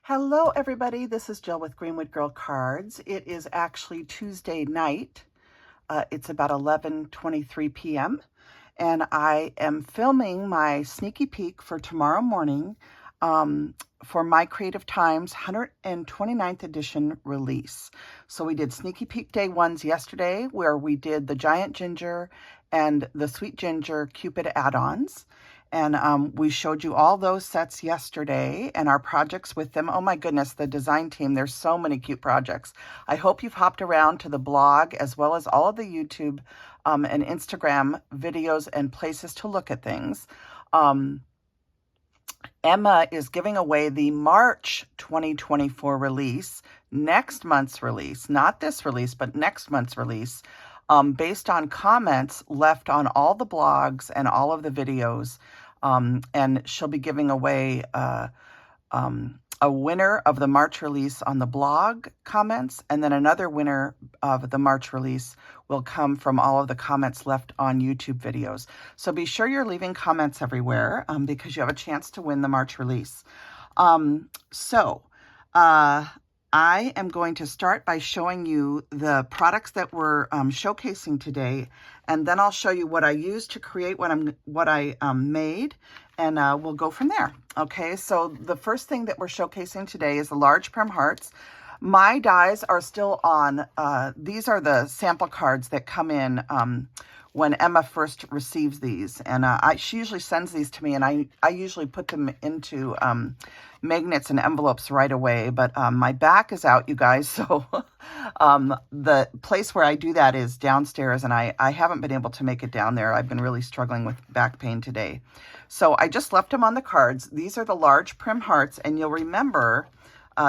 Hello everybody, this is Jill with Greenwood Girl Cards. It is actually Tuesday night. It's about 11:23 p.m. and I am filming my sneaky peek for tomorrow morning for My Creative Times 129th edition release. So we did sneaky peek day ones yesterday where we did the Giant Ginger and the Sweet Ginger Cupid add-ons. And we showed you all those sets yesterday and our projects with them. Oh my goodness, the design team, there's so many cute projects. I hope you've hopped around to the blog as well as all of the YouTube and Instagram videos and places to look at things. Emma is giving away the March 2024 release, next month's release, not this release, but next month's release, based on comments left on all the blogs and all of the videos. And she'll be giving away a winner of the March release on the blog comments, and then another winner of the March release will come from all of the comments left on YouTube videos. So be sure you're leaving comments everywhere because you have a chance to win the March release. I am going to start by showing you the products that we're showcasing today, and then I'll show you what I used to create what I made, and we'll go from there. Okay, so the first thing that we're showcasing today is the large Prim hearts. My dies are still on. These are the sample cards that come in when Emma first receives these, and she usually sends these to me, and I usually put them into magnets and envelopes right away, but my back is out, you guys, so the place where I do that is downstairs, and I haven't been able to make it down there. I've been really struggling with back pain today. So I just left them on the cards. These are the large Prim hearts, and you'll remember,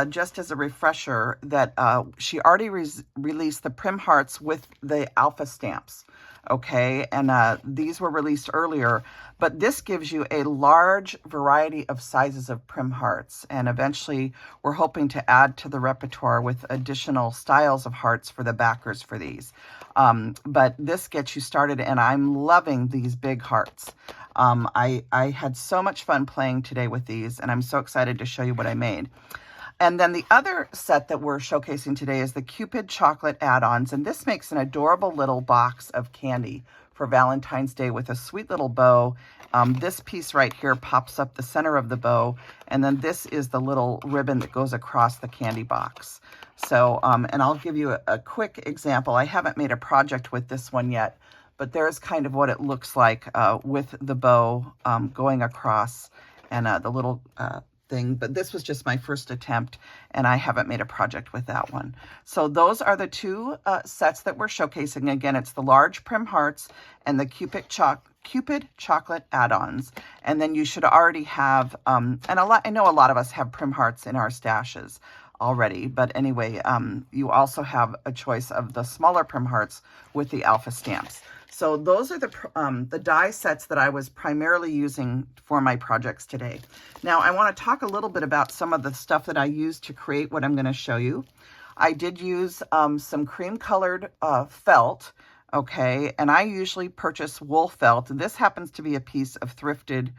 just as a refresher, that she already released the Prim hearts with the alpha stamps. Okay, and these were released earlier, but this gives you a large variety of sizes of Prim hearts, and eventually we're hoping to add to the repertoire with additional styles of hearts for the backers for these. But this gets you started, and I'm loving these big hearts. I had so much fun playing today with these, and I'm so excited to show you what I made. And then the other set that we're showcasing today is the Cupid chocolate add-ons. And this makes an adorable little box of candy for Valentine's Day with a sweet little bow. This piece right here pops up the center of the bow. And then this is the little ribbon that goes across the candy box. So, and I'll give you a quick example. I haven't made a project with this one yet, but there's kind of what it looks like with the bow going across and the little thing, but this was just my first attempt, and I haven't made a project with that one. So those are the two sets that we're showcasing. Again, it's the large Prim hearts and the Cupid chocolate add-ons. And then you should already have, and I know a lot of us have Prim hearts in our stashes already, but anyway, you also have a choice of the smaller Prim hearts with the alpha stamps. So those are the die sets that I was primarily using for my projects today. Now I want to talk a little bit about some of the stuff that I used to create what I'm going to show you. I did use some cream colored felt, okay, and I usually purchase wool felt. This happens to be a piece of thrifted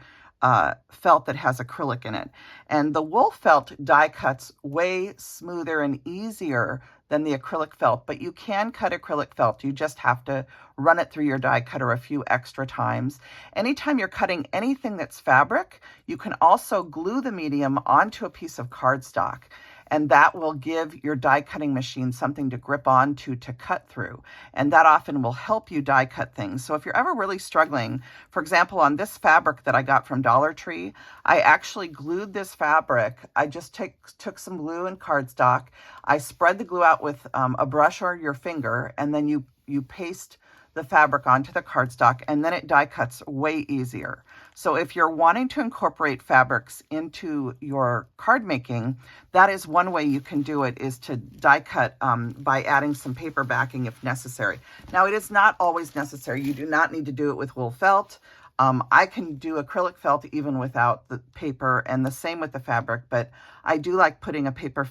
felt that has acrylic in it. And the wool felt die cuts way smoother and easier than the acrylic felt, but you can cut acrylic felt. You just have to run it through your die cutter a few extra times. Anytime you're cutting anything that's fabric, you can also glue the medium onto a piece of cardstock, and that will give your die cutting machine something to grip onto to cut through. And that often will help you die cut things. So if you're ever really struggling, for example, on this fabric that I got from Dollar Tree, I actually glued this fabric. I just took some glue and cardstock. I spread the glue out with a brush or your finger, and then you paste the fabric onto the cardstock, and then it die cuts way easier. So if you're wanting to incorporate fabrics into your card making, that is one way you can do it, is to die cut by adding some paper backing if necessary. Now, it is not always necessary. You do not need to do it with wool felt. I can do acrylic felt even without the paper, and the same with the fabric, but I do like putting a paper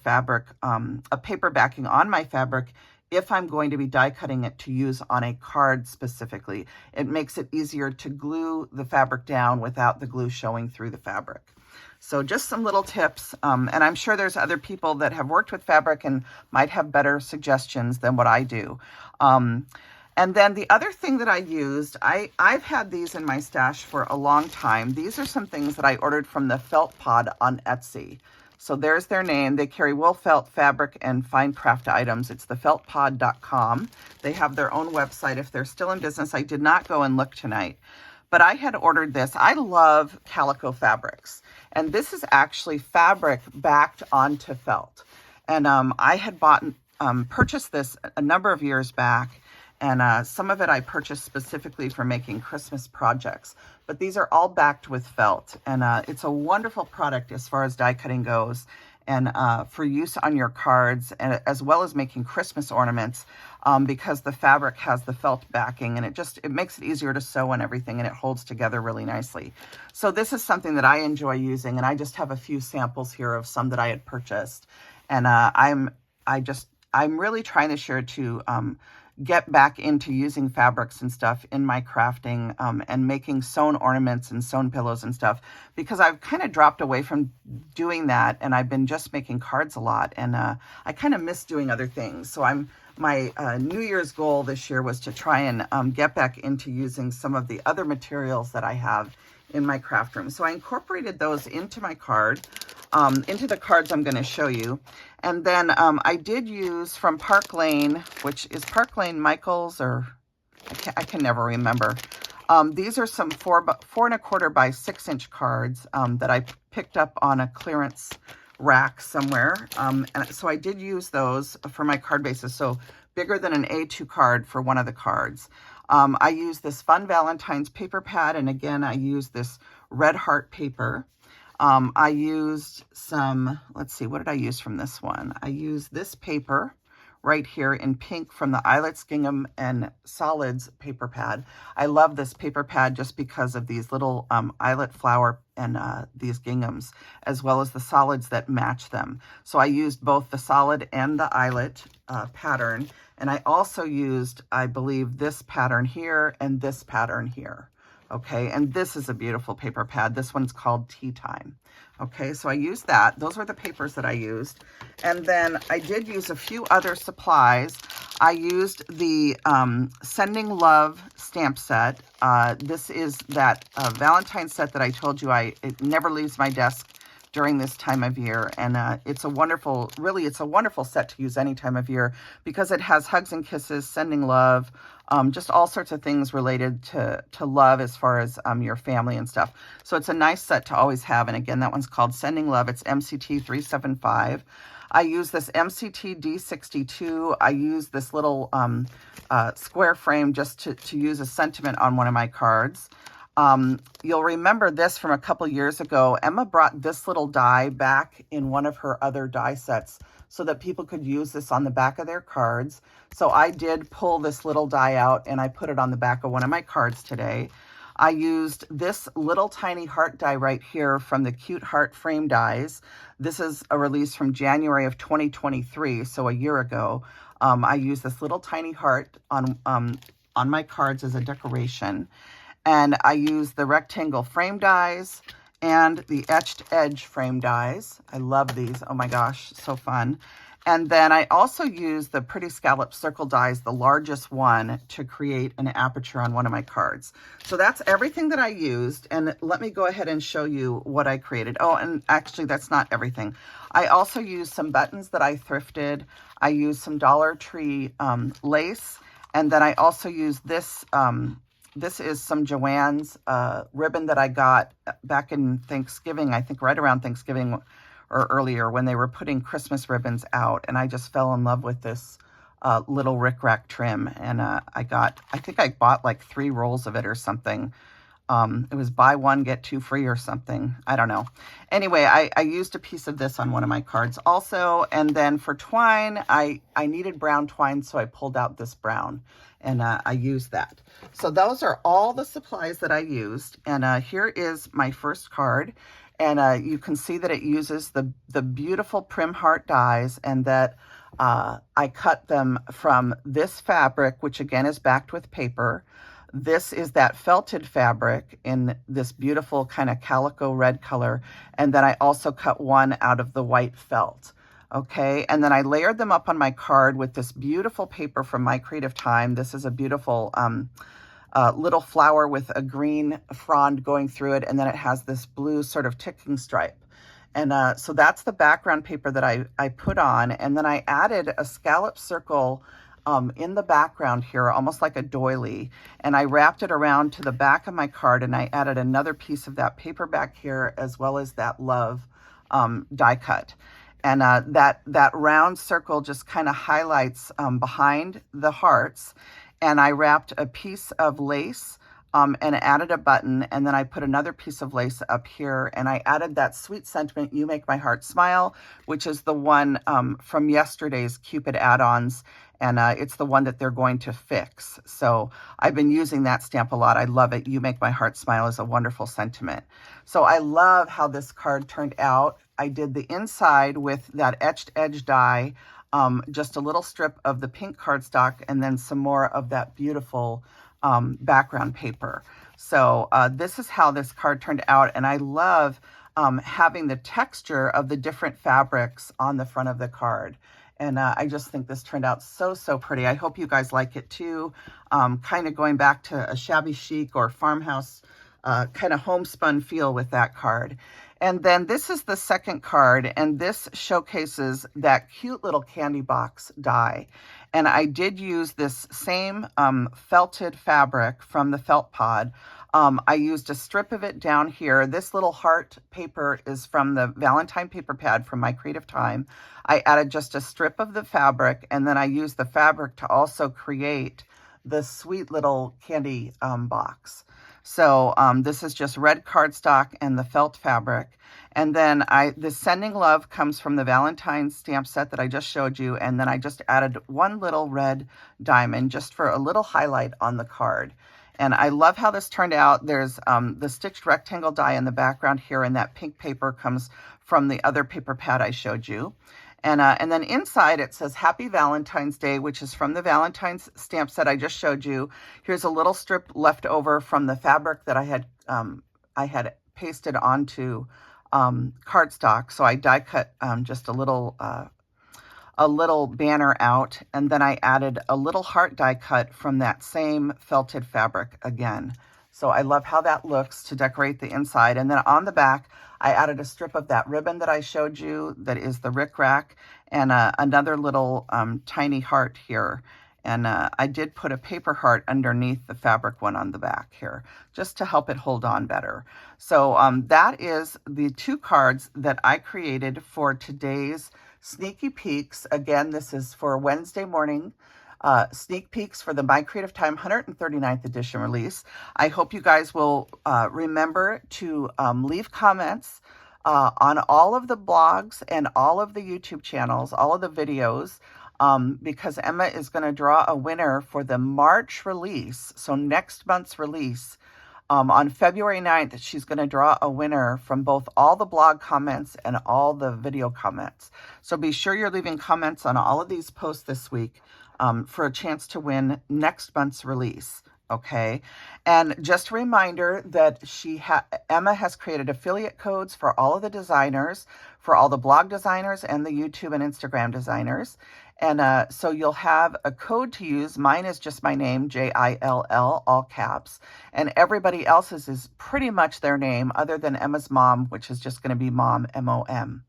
backing on my fabric if I'm going to be die cutting it to use on a card specifically. It makes it easier to glue the fabric down without the glue showing through the fabric. So just some little tips, and I'm sure there's other people that have worked with fabric and might have better suggestions than what I do. And then the other thing that I used, I've had these in my stash for a long time. These are some things that I ordered from the Felt Pod on Etsy. So there's their name. They carry wool, felt, fabric, and fine craft items. It's thefeltpod.com. They have their own website. If they're still in business, I did not go and look tonight. But I had ordered this. I love calico fabrics. And this is actually fabric backed onto felt. And I had purchased this a number of years back. And some of it I purchased specifically for making Christmas projects. But these are all backed with felt. And it's a wonderful product as far as die cutting goes. And for use on your cards, and as well as making Christmas ornaments, because the fabric has the felt backing, and it makes it easier to sew and everything, and it holds together really nicely. So this is something that I enjoy using, and I just have a few samples here of some that I had purchased. And I'm really trying this year to get back into using fabrics and stuff in my crafting, and making sewn ornaments and sewn pillows and stuff, because I've kind of dropped away from doing that, and I've been just making cards a lot, and I kind of miss doing other things. So my New Year's goal this year was to try and get back into using some of the other materials that I have in my craft room. So I incorporated those into my card, into the cards I'm going to show you. And then I did use from Park Lane, which is Park Lane Michaels, or I can never remember. These are some 4 1/4 by 6-inch cards that I picked up on a clearance rack somewhere. And so I did use those for my card bases. So bigger than an A2 card for one of the cards. I used this Fun Valentine's paper pad, and again, I used this Red Heart paper. I used some, let's see, what did I use from this one? I used this paper right here in pink from the Eyelets, Gingham, and Solids paper pad. I love this paper pad just because of these little eyelet flower and these ginghams, as well as the solids that match them. So I used both the solid and the eyelet pattern, and I also used, I believe, this pattern here and this pattern here. Okay, and this is a beautiful paper pad. This one's called Tea Time. Okay, so I used that. Those were the papers that I used. And then I did use a few other supplies. I used the Sending Love stamp set. This is that Valentine's set that I told you it never leaves my desk during this time of year. And it's a wonderful, really, it's a wonderful set to use any time of year because it has hugs and kisses, sending love, just all sorts of things related to love as far as your family and stuff. So it's a nice set to always have. And again, that one's called Sending Love. It's MCT 375. I use this MCT D62. I use this little square frame just to use a sentiment on one of my cards. You'll remember this from a couple years ago. Emma brought this little die back in one of her other die sets so that people could use this on the back of their cards. So I did pull this little die out and I put it on the back of one of my cards today. I used this little tiny heart die right here from the Cute Heart Frame Dies. This is a release from January of 2023, so a year ago. I used this little tiny heart on my cards as a decoration. And I used the rectangle frame dies and the etched edge frame dies. I love these. Oh my gosh, so fun. And then I also used the Pretty Scallop Circle dies, the largest one, to create an aperture on one of my cards. So that's everything that I used. And let me go ahead and show you what I created. Oh, and actually that's not everything. I also used some buttons that I thrifted. I used some Dollar Tree lace. And then I also used this, this is some Joann's ribbon that I got back in Thanksgiving, I think right around Thanksgiving or earlier when they were putting Christmas ribbons out. And I just fell in love with this little rickrack trim. And I think I bought like 3 rolls of it or something. It was buy one, get 2 free or something. I don't know. Anyway, I used a piece of this on one of my cards also. And then for twine, I needed brown twine, so I pulled out this brown. And I used that. So those are all the supplies that I used. And here is my first card. And you can see that it uses the beautiful Prim Heart dies, and that I cut them from this fabric, which again is backed with paper. This is that felted fabric in this beautiful kind of calico red color. And then I also cut one out of the white felt. Okay, and then I layered them up on my card with this beautiful paper from My Creative Time. This is a beautiful little flower with a green frond going through it, and then it has this blue sort of ticking stripe. And so that's the background paper that I put on, and then I added a scallop circle in the background here, almost like a doily, and I wrapped it around to the back of my card, and I added another piece of that paper back here, as well as that love die cut. And that round circle just kind of highlights behind the hearts. And I wrapped a piece of lace and added a button. And then I put another piece of lace up here. And I added that sweet sentiment, "You Make My Heart Smile," which is the one from yesterday's Cupid add-ons. And it's the one that they're going to fix. So I've been using that stamp a lot. I love it. "You Make My Heart Smile" is a wonderful sentiment. So I love how this card turned out. I did the inside with that etched edge die, just a little strip of the pink cardstock, and then some more of that beautiful background paper. So this is how this card turned out. And I love having the texture of the different fabrics on the front of the card. And I just think this turned out so, so pretty. I hope you guys like it too. Kind of going back to a shabby chic or farmhouse kind of homespun feel with that card. And then this is the second card, and this showcases that cute little candy box die. And I did use this same felted fabric from the felt pod. I used a strip of it down here. This little heart paper is from the Valentine paper pad from My Creative Time. I added just a strip of the fabric, and then I used the fabric to also create the sweet little candy box. So this is just red cardstock and the felt fabric. And then the Sending Love comes from the Valentine's stamp set that I just showed you. And then I just added one little red diamond just for a little highlight on the card. And I love how this turned out. There's the stitched rectangle die in the background here, and that pink paper comes from the other paper pad I showed you. And then inside it says "Happy Valentine's Day," which is from the Valentine's stamp set I just showed you. Here's a little strip left over from the fabric that I had pasted onto cardstock. So I die cut just a little banner out, and then I added a little heart die cut from that same felted fabric again. So I love how that looks to decorate the inside. And then on the back, I added a strip of that ribbon that I showed you that is the rickrack, and another little tiny heart here. And I did put a paper heart underneath the fabric one on the back here, just to help it hold on better. So that is the two cards that I created for today's Sneaky Peeks. Again, this is for Wednesday morning. Sneak peeks for the My Creative Time 139th edition release. I hope you guys will remember to leave comments on all of the blogs and all of the YouTube channels, all of the videos, because Emma is going to draw a winner for the March release. So next month's release, on February 9th, she's going to draw a winner from both all the blog comments and all the video comments. So be sure you're leaving comments on all of these posts this week for a chance to win next month's release. Okay. And just a reminder that Emma has created affiliate codes for all of the designers, for all the blog designers and the YouTube and Instagram designers. And so you'll have a code to use. Mine is just my name, Jill, all caps. And everybody else's is pretty much their name, other than Emma's mom, which is just going to be Mom, M-O-M.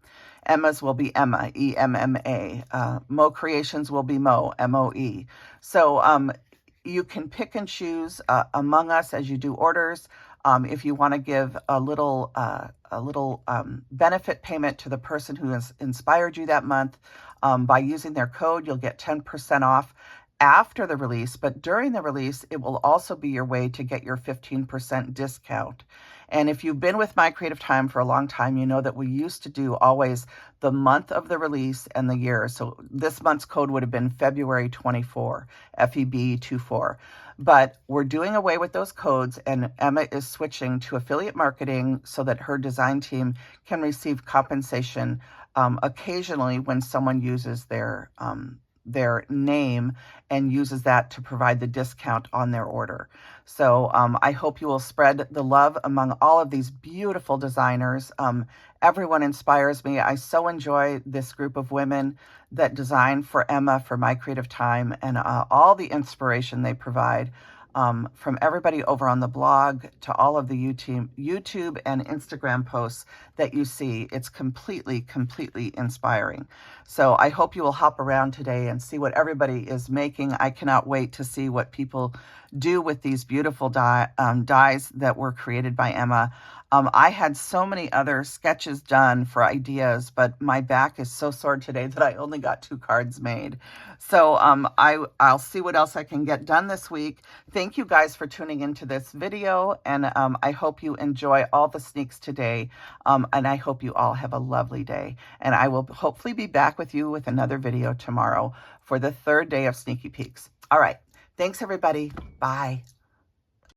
Emma's will be Emma, E-M-M-A. Mo Creations will be Mo, M-O-E. So you can pick and choose among us as you do orders. If you want to give a little benefit payment to the person who has inspired you that month, by using their code, you'll get 10% off after the release. But during the release, it will also be your way to get your 15% discount. And if you've been with My Creative Time for a long time, you know that we used to do always the month of the release and the year. So this month's code would have been February 24, FEB24. But we're doing away with those codes, and Emma is switching to affiliate marketing so that her design team can receive compensation occasionally when someone uses their their name and uses that to provide the discount on their order. So I hope you will spread the love among all of these beautiful designers. Everyone inspires me. I so enjoy this group of women that design for Emma, for My Creative Time, and all the inspiration they provide. From everybody over on the blog to all of the YouTube and Instagram posts that you see. It's completely inspiring. So I hope you will hop around today and see what everybody is making. I cannot wait to see what people do with these beautiful dies that were created by Emma. I had so many other sketches done for ideas, but my back is so sore today that I only got 2 cards made. So I'll see what else I can get done this week. Thank you guys for tuning into this video, and I hope you enjoy all the sneaks today, and I hope you all have a lovely day. And I will hopefully be back with you with another video tomorrow for the 3rd day of Sneaky Peeks. All right. Thanks, everybody. Bye.